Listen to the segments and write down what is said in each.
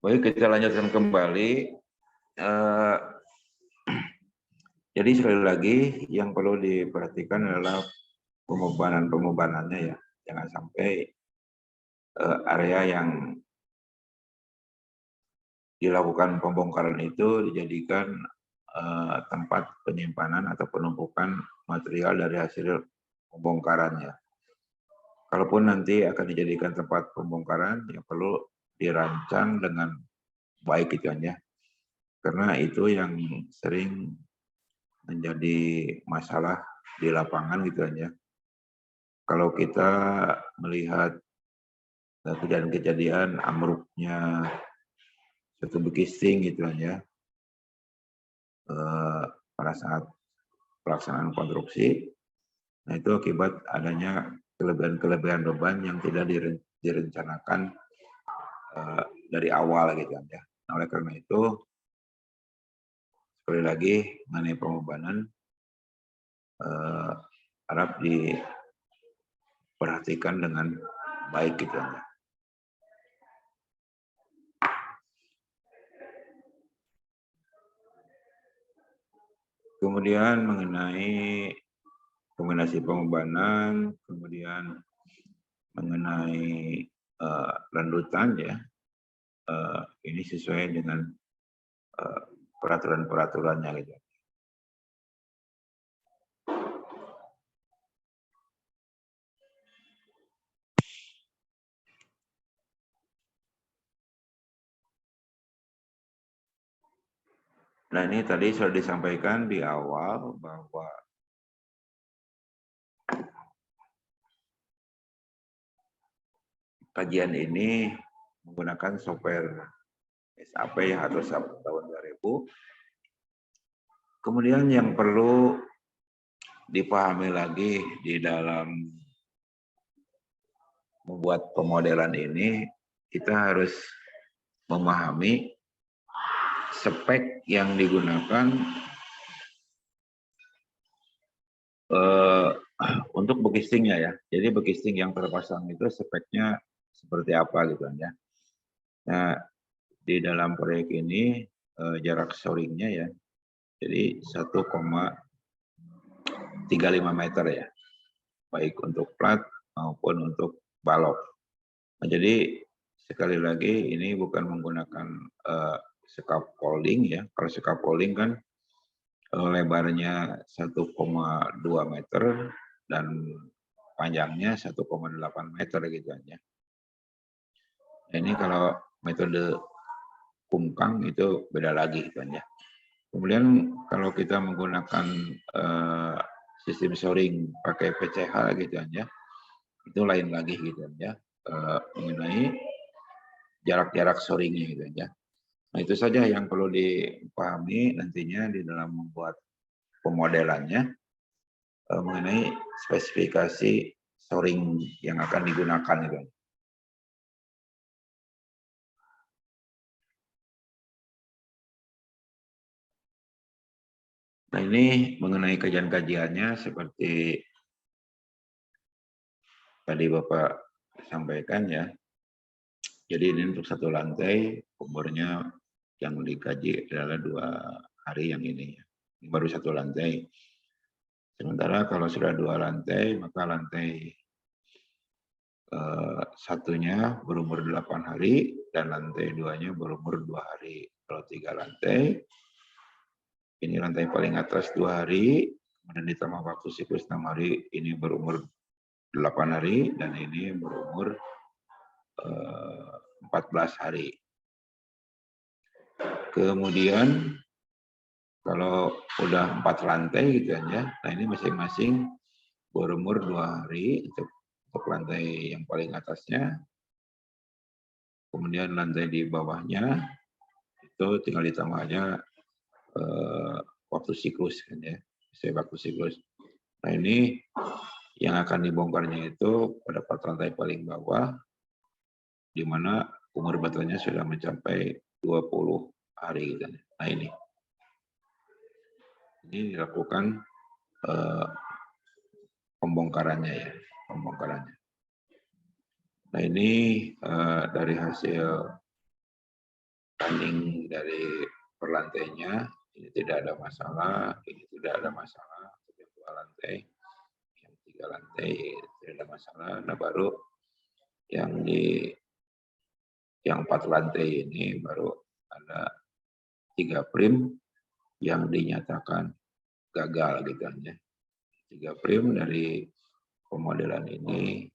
Baik, kita lanjutkan kembali. Eh, jadi sekali lagi yang perlu diperhatikan adalah pemobanannya ya. Jangan sampai area yang dilakukan pembongkaran itu dijadikan tempat penyimpanan atau penumpukan material dari hasil pembongkarannya. Kalaupun nanti akan dijadikan tempat pembongkaran, ya perlu dirancang dengan baik gitu ya. Karena itu yang sering menjadi masalah di lapangan gitu aja. Kalau kita melihat kejadian-kejadian amruknya satu bekisting gitu aja pada saat pelaksanaan konstruksi, nah itu akibat adanya kelebihan beban yang tidak direncanakan dari awal gitu aja. Nah, oleh karena itu sekali lagi mengenai pembebanan harap diperhatikan dengan baik gitu aja. Kemudian mengenai kombinasi pembebanan, kemudian mengenai lanjutan ya, ini sesuai dengan peraturan-peraturannya gitu. Nah ini tadi sudah disampaikan di awal bahwa kajian ini menggunakan software SAP atau SAP tahun 2000. Kemudian yang perlu dipahami lagi di dalam membuat pemodelan ini, kita harus memahami spek yang digunakan untuk bekistingnya ya. Jadi bekisting yang terpasang itu speknya seperti apa gitu kan ya. Nah, di dalam proyek ini jarak shoringnya ya, jadi 1,35 meter ya, baik untuk plat maupun untuk balok. Nah, jadi sekali lagi ini bukan menggunakan scaffolding ya. Kalau scaffolding kan lebarnya 1,2 meter dan panjangnya 1,8 meter gitu aja. Nah, ini kalau metode kungkang itu beda lagi gitu ya. Kemudian kalau kita menggunakan sistem shoring pakai PCH gitu aja, itu lain lagi gitu aja mengenai jarak-jarak shoringnya gitu aja. Nah itu saja yang perlu dipahami nantinya di dalam membuat pemodelannya mengenai spesifikasi shoring yang akan digunakan gitu. Nah ini mengenai kajian-kajiannya seperti tadi Bapak sampaikan ya. Jadi ini untuk satu lantai, umurnya yang dikaji adalah 2 hari yang ini. Ini baru satu lantai. Sementara kalau sudah 2 lantai, maka lantai satunya berumur 8 hari dan lantai 2-nya berumur 2 hari. Kalau 3 lantai, ini lantai paling atas 2 hari, kemudian ditambah waktu siklus 6 hari, ini berumur 8 hari, dan ini berumur 14 hari. Kemudian kalau udah 4 lantai gitu aja, nah ini masing-masing berumur 2 hari untuk lantai yang paling atasnya. Kemudian lantai di bawahnya itu tinggal ditambah aja waktu siklus kan ya, waktu siklus. Nah ini yang akan dibongkarnya itu pada lantai paling bawah, di mana umur batanya sudah mencapai 20 hari gitu. Nah ini dilakukan pembongkarannya ya, pembongkarannya. Nah ini dari hasil running dari perlantainya, ini tidak ada masalah, ini tidak ada masalah, yang 2 lantai, yang 3 lantai tidak ada masalah. Nah baru yang 4 lantai ini baru ada 3 frame yang dinyatakan gagal gitu ya. 3 frame dari pemodelan ini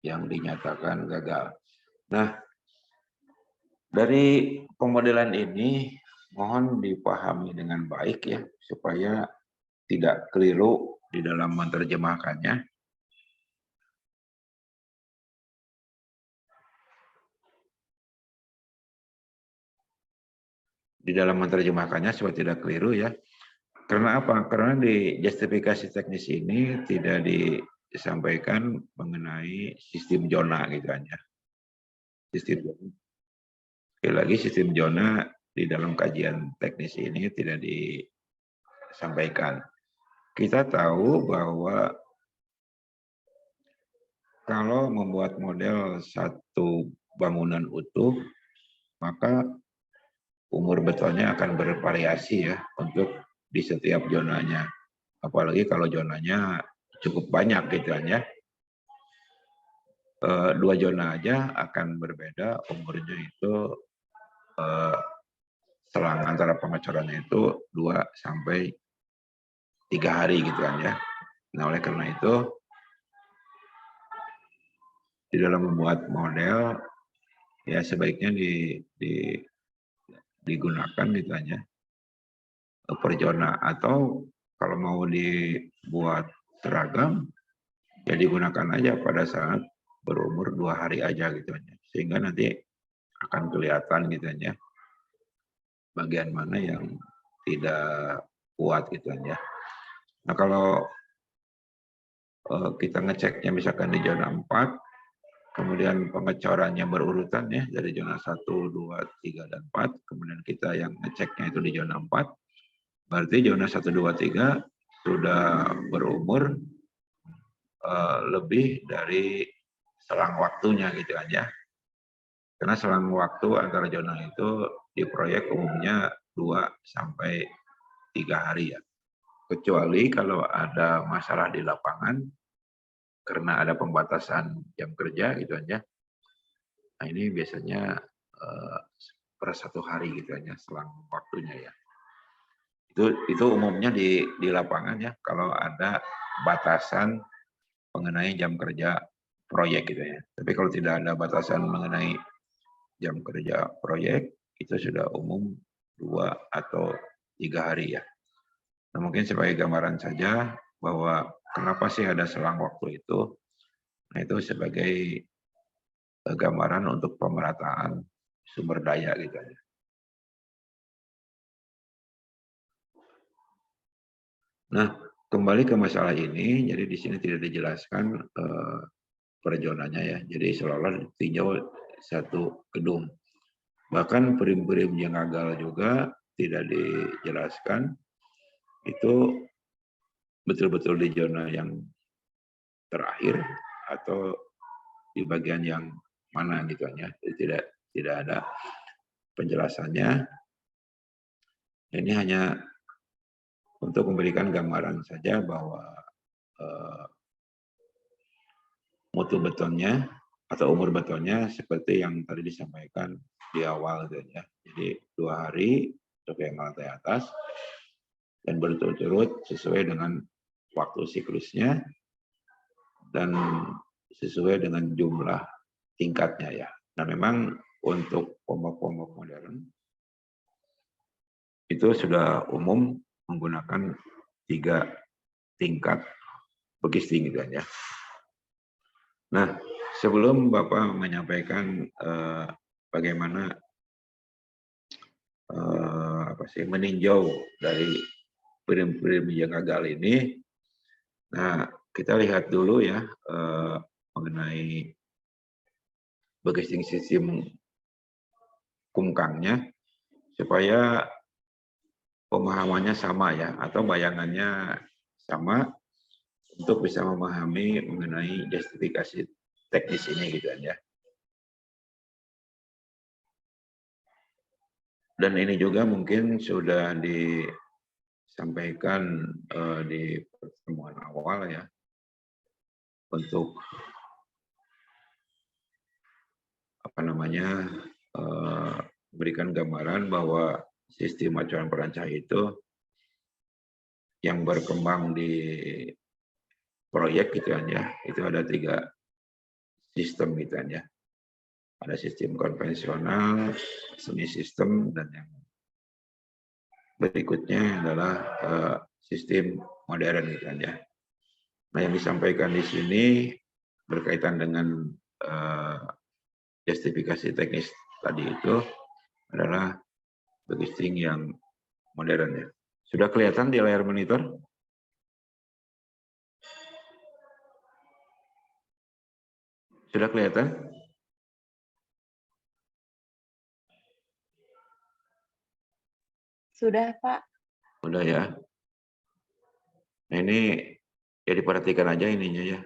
yang dinyatakan gagal. Nah, dari pemodelan ini mohon dipahami dengan baik ya, supaya tidak keliru di dalam menerjemahkannya. Di dalam menerjemahkannya supaya tidak keliru ya. Karena apa? Karena di justifikasi teknis ini tidak disampaikan mengenai sistem zona gitu aja. Sistem zona. Sekali lagi sistem zona di dalam kajian teknis ini tidak disampaikan. Kita tahu bahwa kalau membuat model satu bangunan utuh, maka umur betonnya akan bervariasi ya untuk di setiap zonanya. Apalagi kalau zonanya cukup banyak gitu kan ya. 2 zona aja akan berbeda umurnya itu selang antara pengecorannya itu 2 sampai 3 hari gitu kan ya. Nah oleh karena itu di dalam membuat model ya sebaiknya digunakan gitu aja per zona, atau kalau mau dibuat seragam ya digunakan aja pada saat berumur 2 hari aja gitu aja, sehingga nanti akan kelihatan gitu aja bagian mana yang tidak kuat gitu aja. Nah kalau kita ngeceknya misalkan di zona 4, kemudian pengecorannya berurutan ya dari zona 1, 2, 3, dan 4, kemudian kita yang ngeceknya itu di zona 4, berarti zona 1, 2, 3 sudah berumur lebih dari selang waktunya gitu aja. Karena selang waktu antara zona itu di proyek umumnya 2 sampai 3 hari ya. Kecuali kalau ada masalah di lapangan karena ada pembatasan jam kerja gitu aja. Nah ini biasanya per 1 hari gitu aja selang waktunya ya. Itu umumnya di lapangan ya kalau ada batasan mengenai jam kerja proyek gitu ya. Tapi kalau tidak ada batasan mengenai jam kerja proyek, itu sudah umum 2 atau 3 hari ya. Nah mungkin sebagai gambaran saja bahwa kenapa sih ada selang waktu itu. Nah itu sebagai gambaran untuk pemerataan sumber daya gitu aja. Nah kembali ke masalah ini, jadi di sini tidak dijelaskan per zonanya ya. Jadi seolah-olah ditinjau satu gedung. Bahkan perim-perim yang gagal juga tidak dijelaskan, itu betul-betul di zona yang terakhir atau di bagian yang mana gitu ya. Jadi tidak ada penjelasannya. Ini hanya untuk memberikan gambaran saja bahwa mutu betonnya atau umur betonnya seperti yang tadi disampaikan di awal gitu ya. Jadi 2 hari untuk yang lantai atas dan berturut-turut sesuai dengan waktu siklusnya dan sesuai dengan jumlah tingkatnya ya. Nah memang untuk pompa-pompa modern itu sudah umum menggunakan 3 tingkat pegisting gitu ya. Nah sebelum Bapak menyampaikan bagaimana meninjau dari perim-perim yang gagal ini, nah kita lihat dulu ya mengenai pegisting sistem kumkangnya supaya pemahamannya sama ya atau bayangannya sama untuk bisa memahami mengenai justifikasi teknis ini gitu kan ya. Dan ini juga mungkin sudah disampaikan di pertemuan awal ya, untuk apa namanya, memberikan gambaran bahwa sistem acuan perancah itu yang berkembang di proyek gitu kan ya, itu ada 3 sistem gitu kan ya. Ada sistem konvensional, semi sistem, dan yang berikutnya adalah sistem modern gitu kan ya. Nah, yang disampaikan di sini berkaitan dengan justifikasi teknis tadi itu adalah begisting yang modern ya. Sudah kelihatan di layar monitor? Sudah kelihatan? Sudah, Pak. Sudah ya. Nah, ini ya diperhatikan aja ininya ya.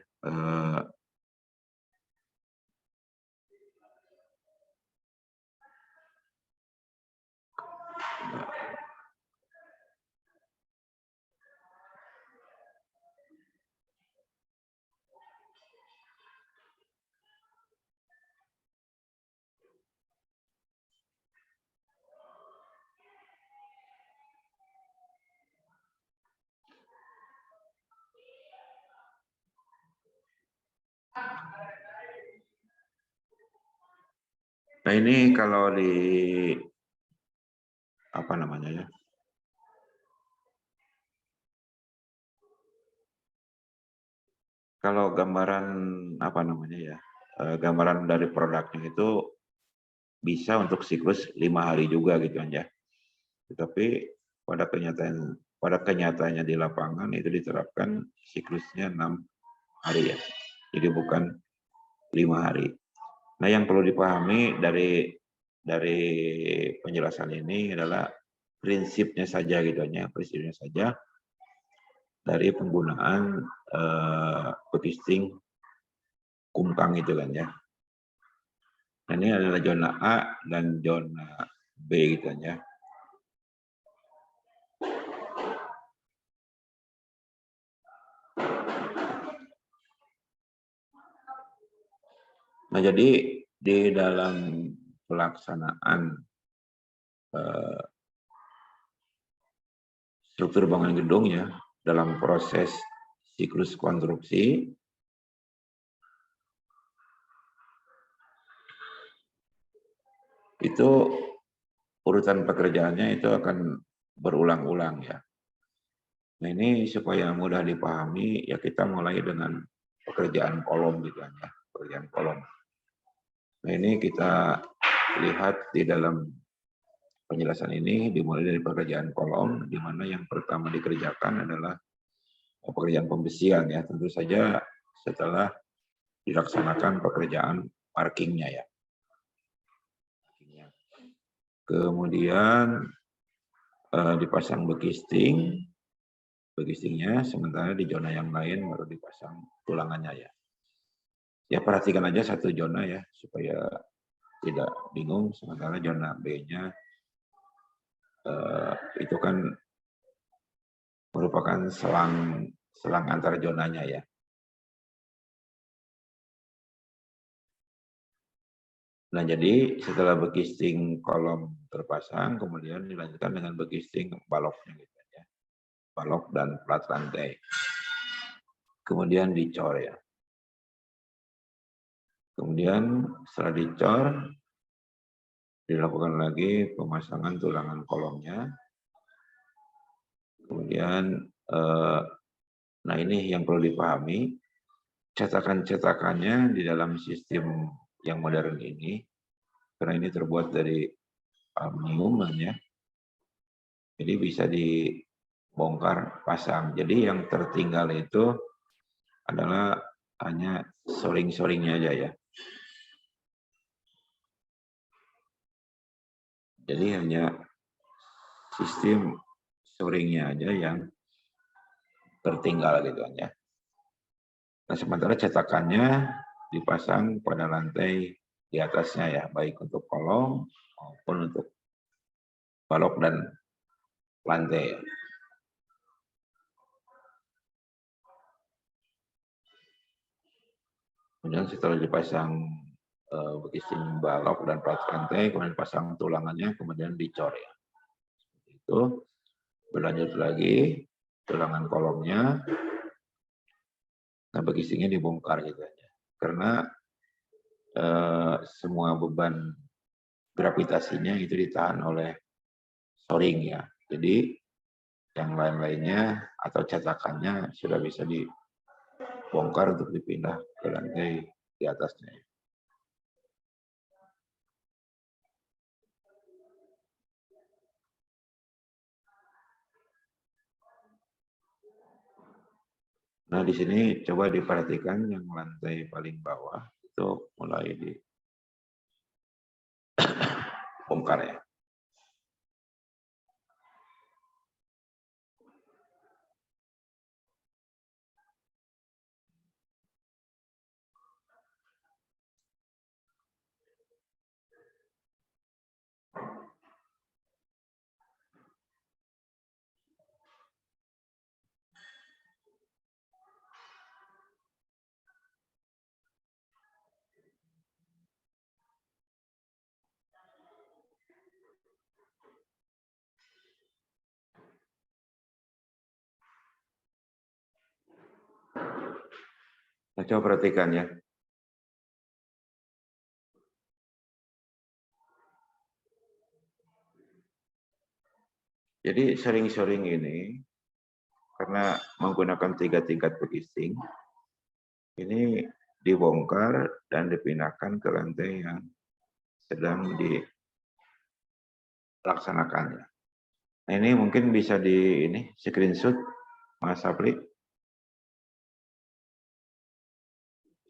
Nah, ini kalau di apa namanya ya? Kalau gambaran apa namanya ya? Gambaran dari produknya itu bisa untuk siklus 5 hari juga gitu kan ya. Tetapi pada kenyataannya di lapangan itu diterapkan siklusnya 6 hari ya. Jadi bukan 5 hari. Nah, yang perlu dipahami dari penjelasan ini adalah prinsipnya saja gitu ya, prinsipnya saja dari penggunaan begisting kungkang itu kan ya. Nah, ini adalah zona A dan zona B gitu kan ya. Nah, jadi di dalam pelaksanaan struktur bangunan gedung ya, dalam proses siklus konstruksi, itu urutan pekerjaannya itu akan berulang-ulang ya. Nah, ini supaya mudah dipahami ya, kita mulai dengan pekerjaan kolom gitu kan ya, pekerjaan kolom. Nah, ini kita lihat di dalam penjelasan ini dimulai dari pekerjaan kolom, di mana yang pertama dikerjakan adalah pekerjaan pembesian ya, tentu saja setelah dilaksanakan pekerjaan parkingnya ya. Kemudian dipasang begistingnya, sementara di zona yang lain baru dipasang tulangannya ya. Ya, perhatikan aja satu zona ya, supaya tidak bingung. Sementara zona B-nya itu kan merupakan selang antar zonanya ya. Nah, jadi setelah begisting kolom terpasang, kemudian dilanjutkan dengan begisting baloknya gitu ya. Balok dan plat lantai. Kemudian dicor ya. Kemudian setelah dicor, dilakukan lagi pemasangan tulangan kolomnya. Kemudian, nah ini yang perlu dipahami, cetakan-cetakannya di dalam sistem yang modern ini, karena ini terbuat dari aluminium ya, jadi bisa dibongkar pasang. Jadi yang tertinggal itu adalah hanya shoring-shoringnya aja ya. Jadi hanya sistem shoringnya aja yang tertinggal gitu kan ya. Nah, sementara cetakannya dipasang pada lantai di atasnya ya, baik untuk kolom maupun untuk balok dan lantai. Kemudian setelah dipasang casing balok dan plat lantai, kemudian pasang tulangannya, kemudian dicor ya. Itu berlanjut lagi tulangan kolomnya sampai casingnya dibongkar gitu aja. Karena semua beban gravitasinya itu ditahan oleh shoring ya. Jadi yang lain-lainnya atau cetakannya sudah bisa dibongkar untuk dipindah ke lantai di atasnya. Nah, di sini coba diperhatikan yang lantai paling bawah itu mulai dibongkar ya. Nah, coba perhatikan ya. Jadi shoring-shoring ini karena menggunakan 3 tingkat casing, ini dibongkar dan dipindahkan ke lantai yang sedang dilaksanakannya. Nah, ini mungkin bisa screenshot Mas Sapri.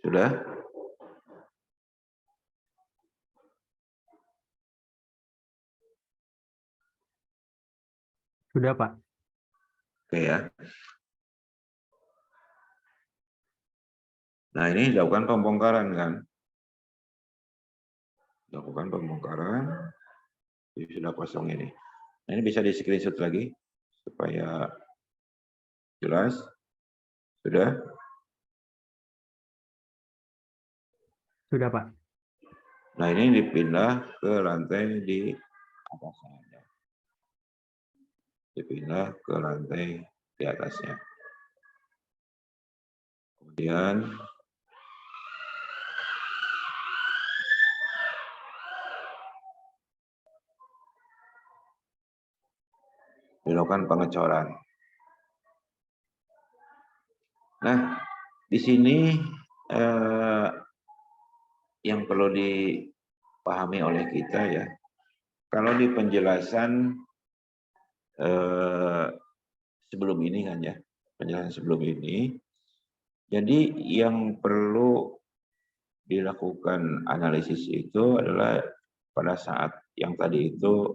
Sudah? Sudah, Pak. Oke ya. Nah, ini dilakukan pembongkaran kan? Lakukan pembongkaran. Jadi sudah kosong ini. Nah, ini bisa di screenshot lagi supaya jelas. Sudah? Sudah, Pak. Nah, ini dipindah ke lantai di atasnya. Dipindah ke lantai di atasnya. Kemudian dilakukan pengecoran. Nah, di sini yang perlu dipahami oleh kita ya, kalau di penjelasan sebelum ini kan ya, penjelasan sebelum ini, jadi yang perlu dilakukan analisis itu adalah pada saat yang tadi itu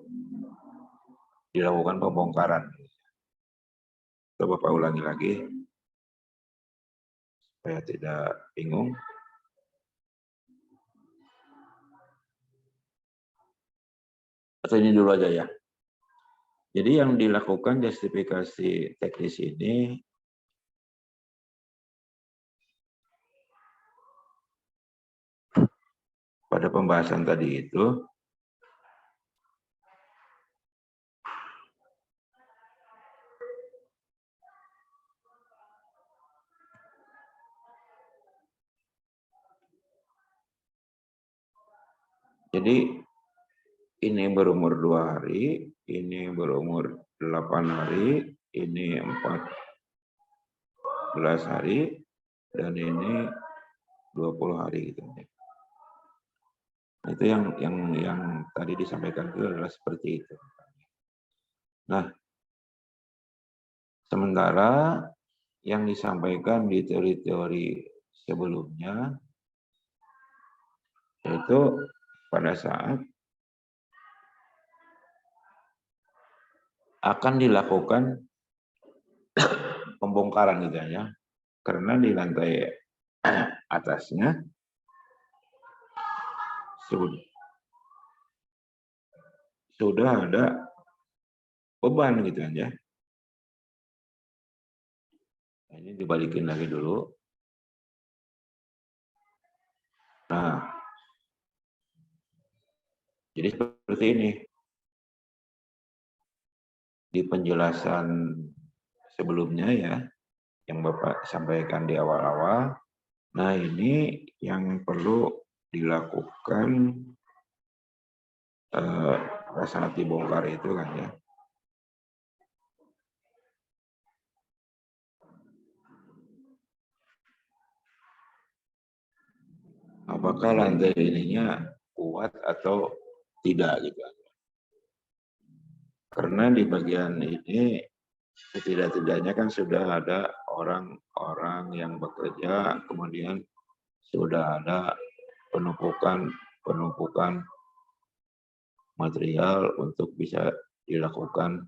dilakukan pembongkaran. Coba Bapak ulangi lagi supaya tidak bingung. Atau ini dulu aja ya. Jadi yang dilakukan justifikasi teknis ini pada pembahasan tadi itu jadi ini berumur 2 hari, ini berumur 8 hari, ini 14 hari, dan ini 20 hari gitu. Nah, itu yang tadi disampaikan itu adalah seperti itu. Nah, sementara yang disampaikan di teori-teori sebelumnya yaitu pada saat akan dilakukan pembongkaran gitu ya, karena di lantai atasnya sudah ada beban gitu kan ya. Nah, ini dibalikin lagi dulu. Nah, jadi seperti ini. Di penjelasan sebelumnya ya, yang Bapak sampaikan di awal-awal. Nah, ini yang perlu dilakukan pada saat dibongkar itu kan ya. Apakah lantai ininya kuat atau tidak gitu. Karena di bagian ini setidak-tidaknya kan sudah ada orang-orang yang bekerja, kemudian sudah ada penumpukan material untuk bisa dilakukan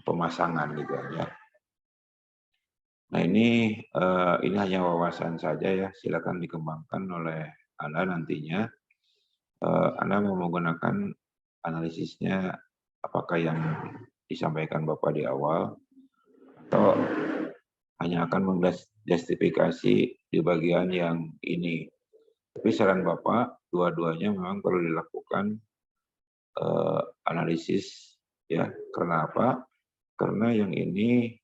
pemasangan gitu ya. Nah ini hanya wawasan saja ya, silakan dikembangkan oleh Anda nantinya. Anda mau menggunakan analisisnya apakah yang disampaikan Bapak di awal atau hanya akan menjustifikasi di bagian yang ini. Tapi saran Bapak, dua-duanya memang perlu dilakukan analisis ya. Karena apa? Karena yang ini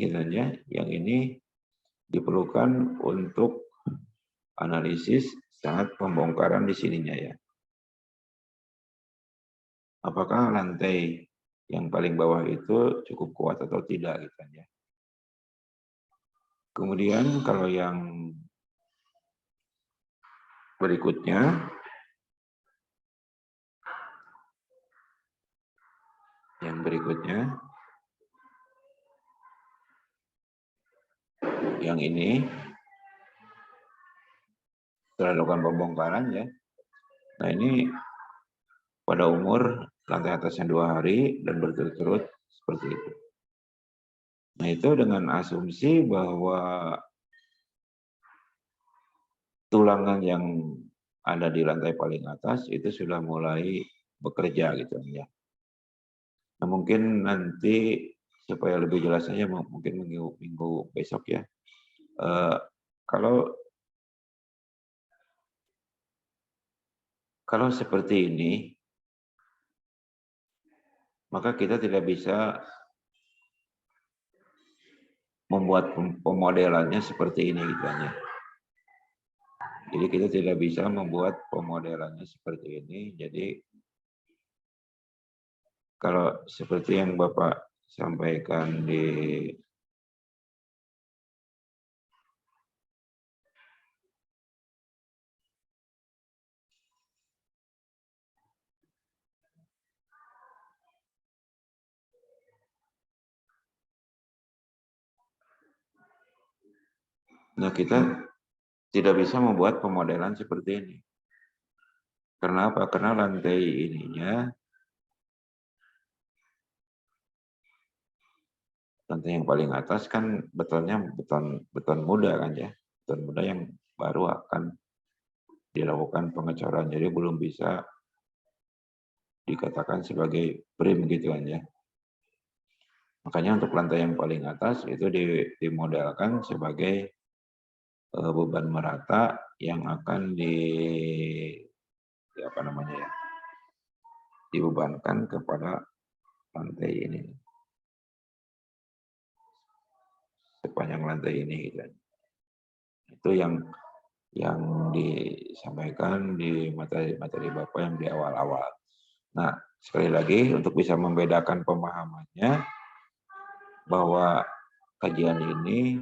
gitu ya, yang ini diperlukan untuk analisis saat pembongkaran di sininya ya. Apakah lantai yang paling bawah itu cukup kuat atau tidak gitu ya. Kemudian kalau yang berikutnya, yang ini setelah dilakukan pembongkaran ya. Nah ini pada umur lantai atasnya 2 hari dan berturut-turut seperti itu. Nah itu dengan asumsi bahwa tulangan yang ada di lantai paling atas itu sudah mulai bekerja gitu ya. Nah mungkin nanti supaya lebih jelas saja mungkin minggu besok ya. Kalau seperti ini, maka kita tidak bisa membuat pemodelannya seperti ini gitu ya. Jadi kita tidak bisa membuat pemodelannya seperti ini. Jadi kalau seperti yang Bapak sampaikan di Nah, kita tidak bisa membuat pemodelan seperti ini. Karena apa? Karena lantai ininya, lantai yang paling atas kan betonnya beton muda kan ya. Beton muda yang baru akan dilakukan pengecoran. Jadi belum bisa dikatakan sebagai prim gitu kan ya. Makanya untuk lantai yang paling atas itu dimodelkan sebagai beban merata yang akan dibebankan kepada lantai ini, sepanjang lantai ini gitu. Itu yang disampaikan di materi Bapak yang di awal-awal. Nah, sekali lagi untuk bisa membedakan pemahamannya bahwa kajian ini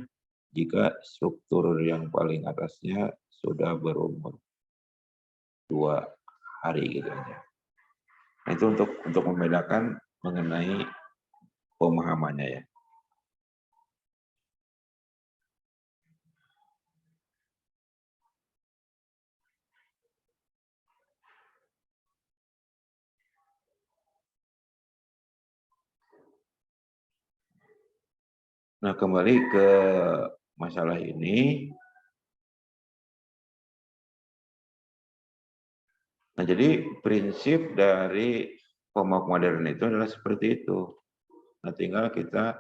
jika struktur yang paling atasnya sudah berumur 2 hari gitu aja. Nah, itu untuk membedakan mengenai pemahamannya ya. Nah, kembali ke masalah ini, Nah, jadi prinsip dari POMOK modern itu adalah seperti itu. Nah, tinggal kita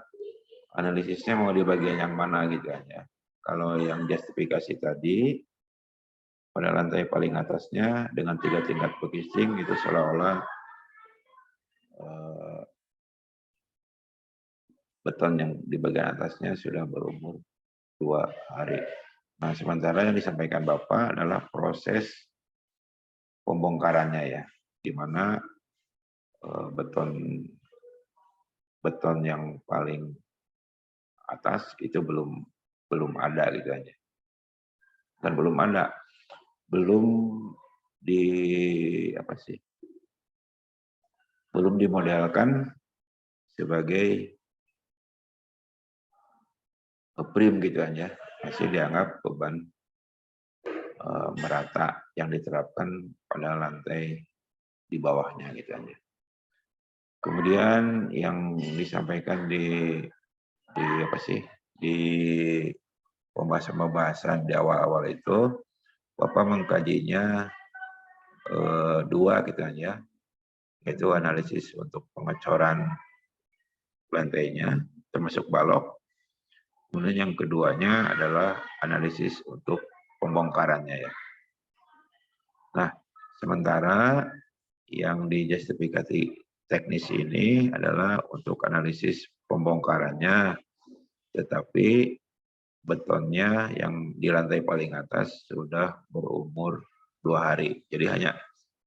analisisnya mau di bagian yang mana gitu aja. Kalau yang justifikasi tadi, pada lantai paling atasnya dengan 3 tingkat boxing itu seolah-olah beton yang di bagian atasnya sudah berumur 2 hari. Nah, sementara yang disampaikan Bapak adalah proses pembongkarannya ya, di mana beton yang paling atas itu belum ada gitu aja. Dan belum dimodelkan sebagai prim gitu aja, masih dianggap beban merata yang diterapkan pada lantai di bawahnya gitu aja. Kemudian yang disampaikan di pembahasan di awal-awal itu, Bapak mengkajinya 2 gitu aja, yaitu analisis untuk pengecoran lantainya termasuk balok. Kemudian yang keduanya adalah analisis untuk pembongkarannya ya. Nah, sementara yang di justifikasi teknis ini adalah untuk analisis pembongkarannya, tetapi betonnya yang di lantai paling atas sudah berumur 2 hari. Jadi hanya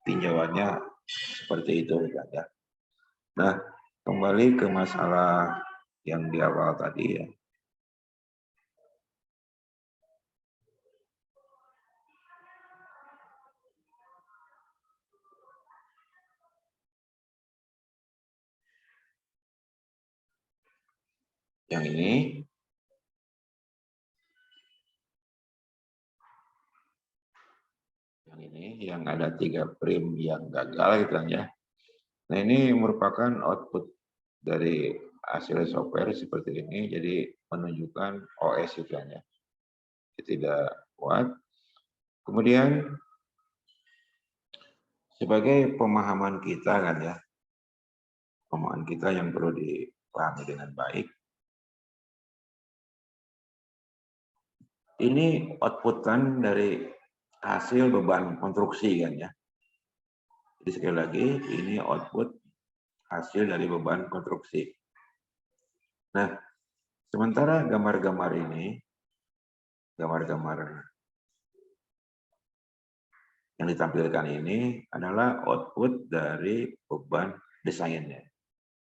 tinjauannya seperti itu saja. Nah, kembali ke masalah yang di awal tadi ya. Yang ini yang ada 3 prim yang gagal gitu ya. Nah, ini merupakan output dari hasil software seperti ini, jadi menunjukkan OS itu ya. Tidak kuat. Kemudian sebagai pemahaman kita kan ya, pemahaman kita yang perlu dipahami dengan baik. Ini outputan dari hasil beban konstruksi kan ya. Jadi sekali lagi ini output hasil dari beban konstruksi. Nah, sementara gambar-gambar ini, gambar-gambar yang ditampilkan ini adalah output dari beban desainnya.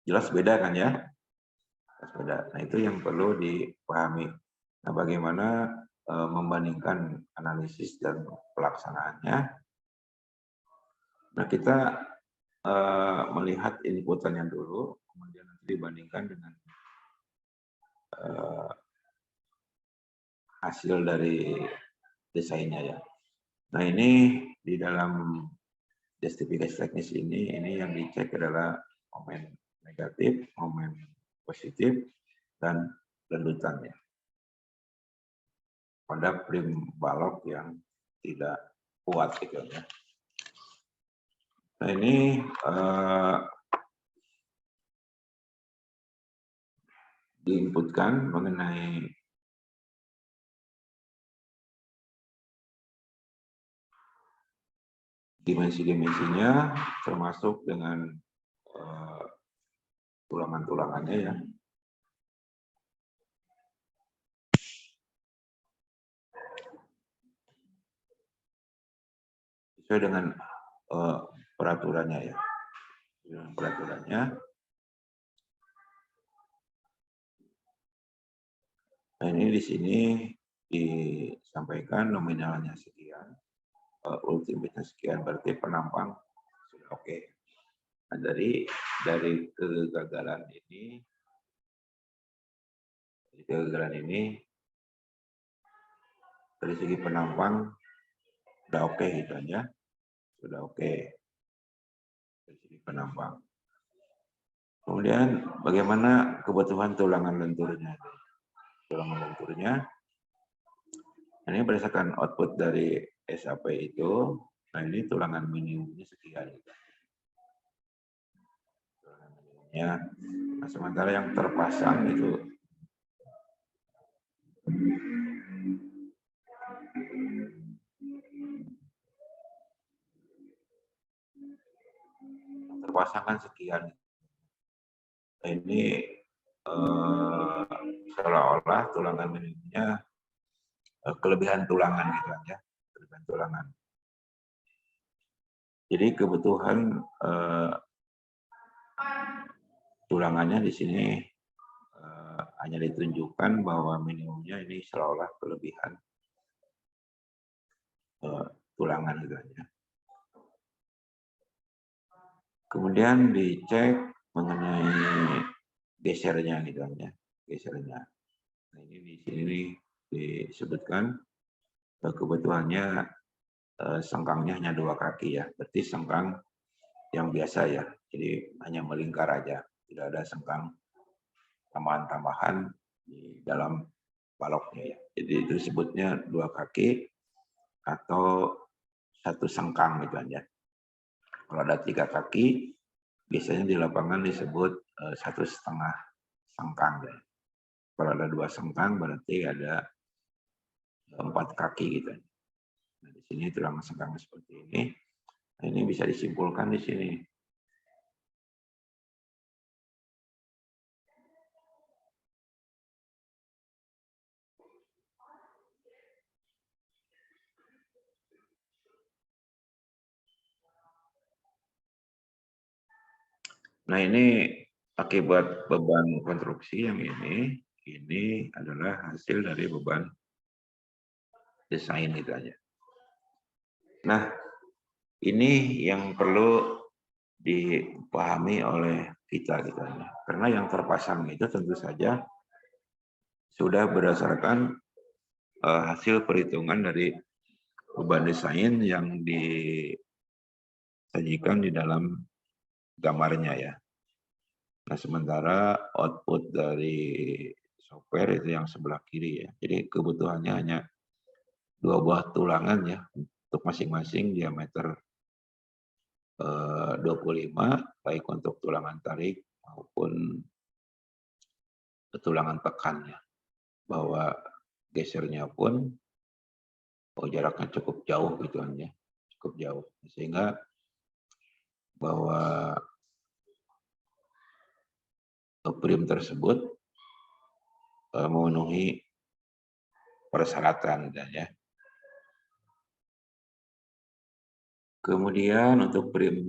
Jelas beda kan ya? Jelas beda. Nah, itu yang perlu dipahami. Nah, bagaimana membandingkan analisis dan pelaksanaannya. Nah, kita melihat inputannya dulu, kemudian nanti dibandingkan dengan hasil dari desainnya ya. Nah, ini di dalam justifikasi teknis ini yang dicek adalah momen negatif, momen positif, dan lanjutannya pada prim balok yang tidak kuat gitu ya. Nah, ini diinputkan mengenai dimensi-dimensinya, termasuk dengan tulangan-tulangannya ya. Sesuai dengan peraturannya ya. Dengan peraturannya. Nah, ini di sini disampaikan nominalnya sekian, ultimate sekian, berarti penampang sudah oke. Nah, dari kegagalan ini dari segi penampang sudah oke gitu aja, sudah oke dari segi penampang. Kemudian bagaimana kebutuhan tulangan lenturnya? Tulangan lenturnya ini berdasarkan output dari SAP itu Nah ini tulangan minimumnya sekian. Tulangan minimumnya. Nah, sementara yang terpasang itu kan sekian. Nah, ini seolah-olah tulangan minimumnya kelebihan tulangan gitu ya, kelebihan tulangan. Jadi kebutuhan tulangannya di sini hanya ditunjukkan bahwa minimumnya ini seolah-olah kelebihan tulangan gitu ya. Kemudian dicek mengenai gesernya gitu ya, gesernya. Nah, ini di sini disebutkan kebutuhannya sengkangnya hanya 2 kaki ya, berarti sengkang yang biasa ya, jadi hanya melingkar aja, tidak ada sengkang tambahan-tambahan di dalam baloknya ya. Jadi itu disebutnya 2 kaki atau 1 sengkang gitu aja. Kalau ada 3 kaki, biasanya di lapangan disebut 1,5 sengkang. Ya. Kalau ada 2 sengkang berarti ada 4 kaki gitu. Nah, di sini tulang sengkang seperti ini. Nah, ini bisa disimpulkan di sini. Nah, ini akibat beban konstruksi yang ini adalah hasil dari beban desain itu aja. Nah, ini yang perlu dipahami oleh kita gitu ya. Karena yang terpasang itu tentu saja sudah berdasarkan hasil perhitungan dari beban desain yang disajikan di dalam gambarnya ya. Nah, sementara output dari software itu yang sebelah kiri ya. Jadi kebutuhannya hanya 2 buah tulangan ya untuk masing-masing diameter 25 baik untuk tulangan tarik maupun tulangan tekannya. Bahwa gesernya pun jaraknya cukup jauh gitu ya. Cukup jauh. Sehingga bahwa prim tersebut memenuhi persyaratan ya. Kemudian untuk prim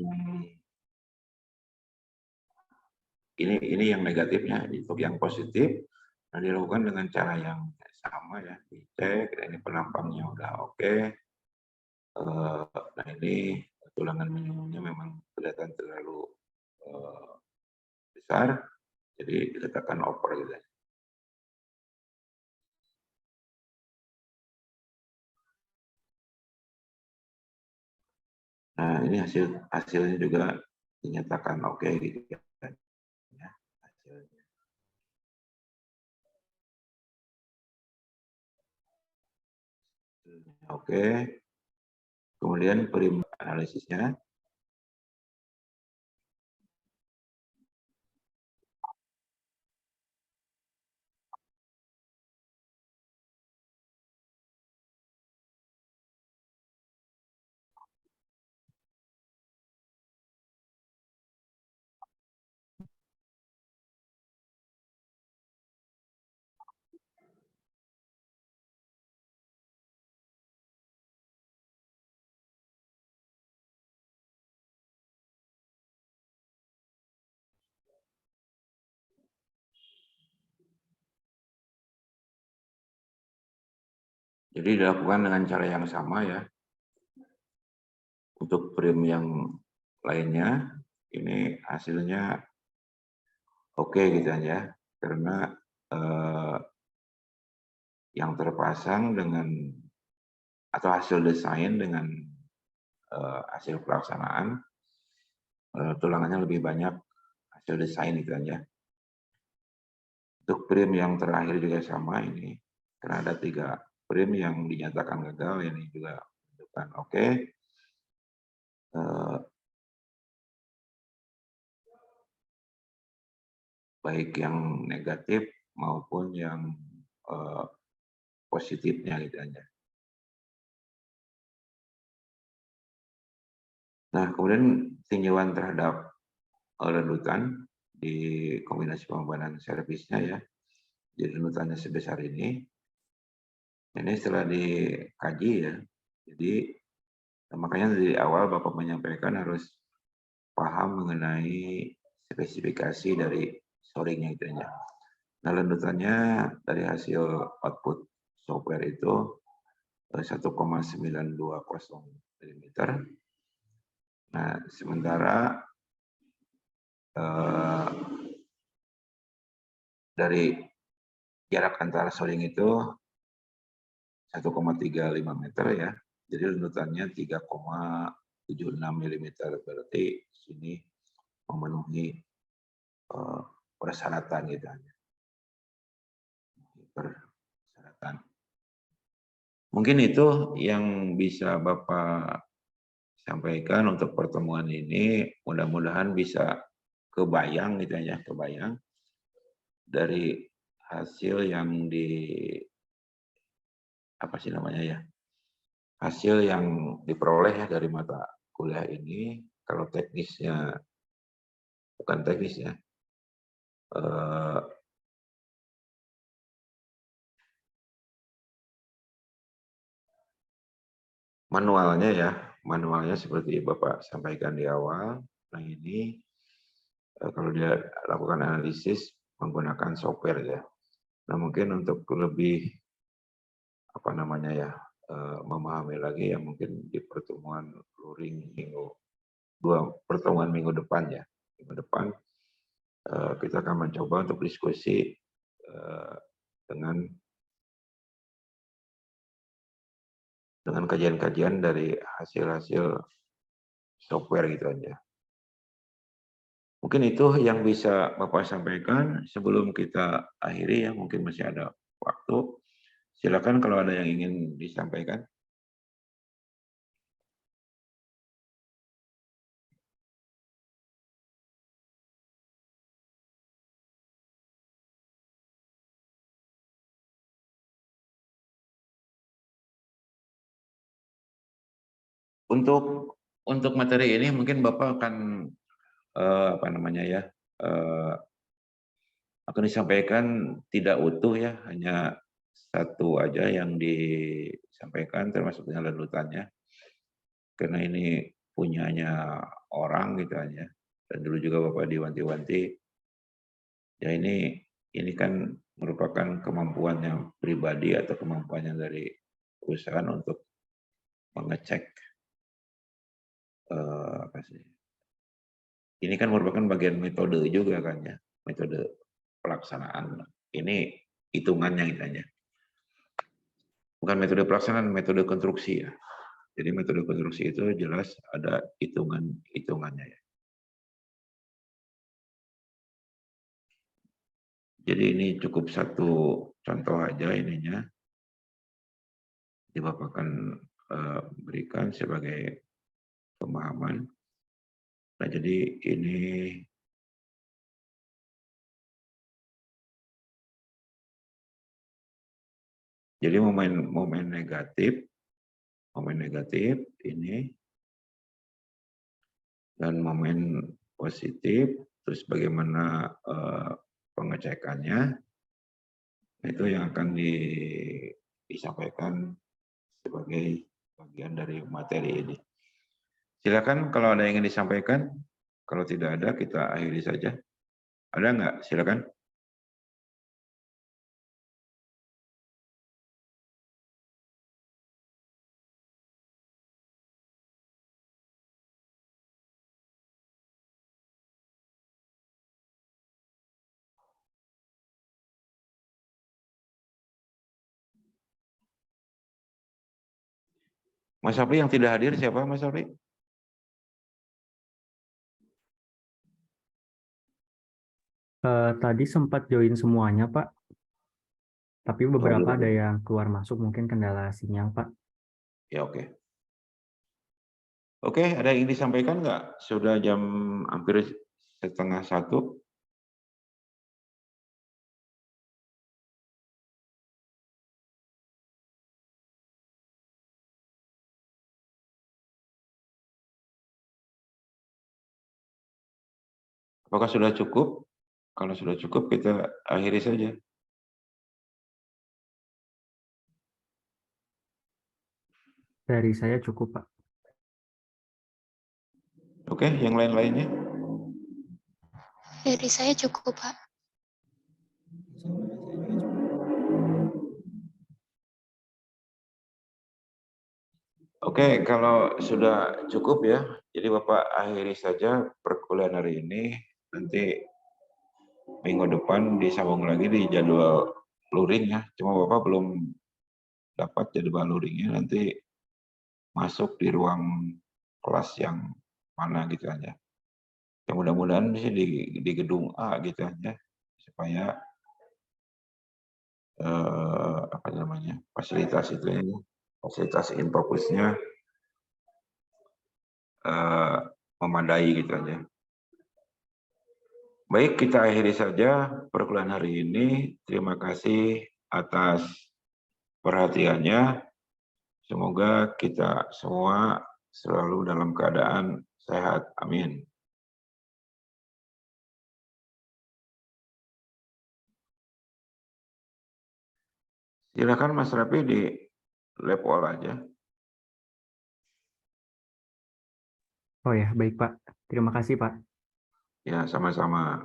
ini yang negatifnya, untuk yang positif dilakukan dengan cara yang sama ya, dicek ini penampangnya udah oke. Nah ini tulangan minimumnya memang kelihatan terlalu besar, jadi diletakkan over gitu. Nah, ini hasilnya juga dinyatakan oke gitu ya. Hasilnya. Oke. Kemudian prim analisisnya. Jadi dilakukan dengan cara yang sama ya. Untuk prim yang lainnya, ini hasilnya oke gitu ya. Karena yang terpasang dengan atau hasil desain dengan hasil pelaksanaan tulangannya lebih banyak hasil desain gitu ya. Untuk prim yang terakhir juga sama ini, karena ada 3 prim yang dinyatakan gagal, ini juga menunjukkan oke. eh, baik yang negatif maupun yang eh, positifnya gitu aja. Nah, kemudian tinjauan terhadap redutan di kombinasi pembebanan servisnya ya. Jadi redutannya sebesar ini setelah dikaji ya. Jadi makanya dari awal Bapak menyampaikan harus paham mengenai spesifikasi dari shoringnya itu ya. Nah, lanjutannya dari hasil output software itu 1,920 mm. Nah, sementara dari jarak antara shoring itu 1,35 meter ya. Jadi lanjutannya 3,76 mm. Berarti sini memenuhi persyaratan gitu. Persyaratan. Mungkin itu yang bisa Bapak sampaikan untuk pertemuan ini. Mudah-mudahan bisa kebayang gitu ya, kebayang dari hasil yang apa sih namanya ya, hasil yang diperoleh ya dari mata kuliah ini. Kalau teknisnya, bukan teknisnya, manualnya ya, manualnya seperti Bapak sampaikan di awal. Nah ini kalau dia lakukan analisis menggunakan software ya. Nah mungkin untuk lebih apa namanya ya, memahami lagi ya mungkin di pertemuan luring pertemuan minggu depan ya, minggu depan kita akan mencoba untuk diskusi dengan kajian-kajian dari hasil-hasil software gitu aja. Mungkin itu yang bisa Bapak sampaikan sebelum kita akhiri ya, mungkin masih ada waktu. Silakan kalau ada yang ingin disampaikan. Untuk materi ini mungkin Bapak akan apa namanya ya, akan disampaikan tidak utuh ya, hanya satu aja yang disampaikan termasuk dengan lanjutannya. Karena ini punyanya orang gitu aja. Dan dulu juga Bapak diwanti-wanti, ya ini kan merupakan kemampuannya pribadi atau kemampuannya dari perusahaan untuk mengecek apa sih. Ini kan merupakan bagian metode juga kan ya, metode pelaksanaan. Ini hitungannya kitanya. Bukan metode pelaksanaan, metode konstruksi ya. Jadi metode konstruksi itu jelas ada hitungannya ya. Jadi ini cukup satu contoh aja ininya. Jadi Bapak akan berikan sebagai pemahaman. Nah jadi ini jadi momen negatif ini dan momen positif, terus bagaimana pengecekannya, itu yang akan disampaikan sebagai bagian dari materi ini. Silakan kalau ada yang ingin disampaikan, kalau tidak ada kita akhiri saja. Ada nggak? Silakan. Mas Afri yang tidak hadir siapa Mas Afri? Tadi sempat join semuanya, Pak. Tapi beberapa ada belum. yang keluar masuk, mungkin kendala sinyal, Pak. Ya oke. Oke, ada yang ingin disampaikan nggak? Sudah jam hampir 12:30. Apakah sudah cukup? Kalau sudah cukup, kita akhiri saja. Dari saya cukup, Pak. Oke, yang lain-lainnya? Dari saya cukup, Pak. Oke, kalau sudah cukup ya, jadi Bapak akhiri saja perkuliahan hari ini. Nanti minggu depan disambung lagi di jadwal luring ya. Cuma Bapak belum dapat jadwal luringnya, nanti masuk di ruang kelas yang mana gitu aja. Ya mudah-mudahan bisa di gedung A gitu aja, supaya apa namanya, fasilitas itu ya, fasilitas infopusnya memadai gitu aja. Baik, kita akhiri saja perkuliahan hari ini. Terima kasih atas perhatiannya. Semoga kita semua selalu dalam keadaan sehat. Amin. Silakan Mas Rafi di lab all aja. Oh ya, baik Pak. Terima kasih Pak. Ya, sama-sama.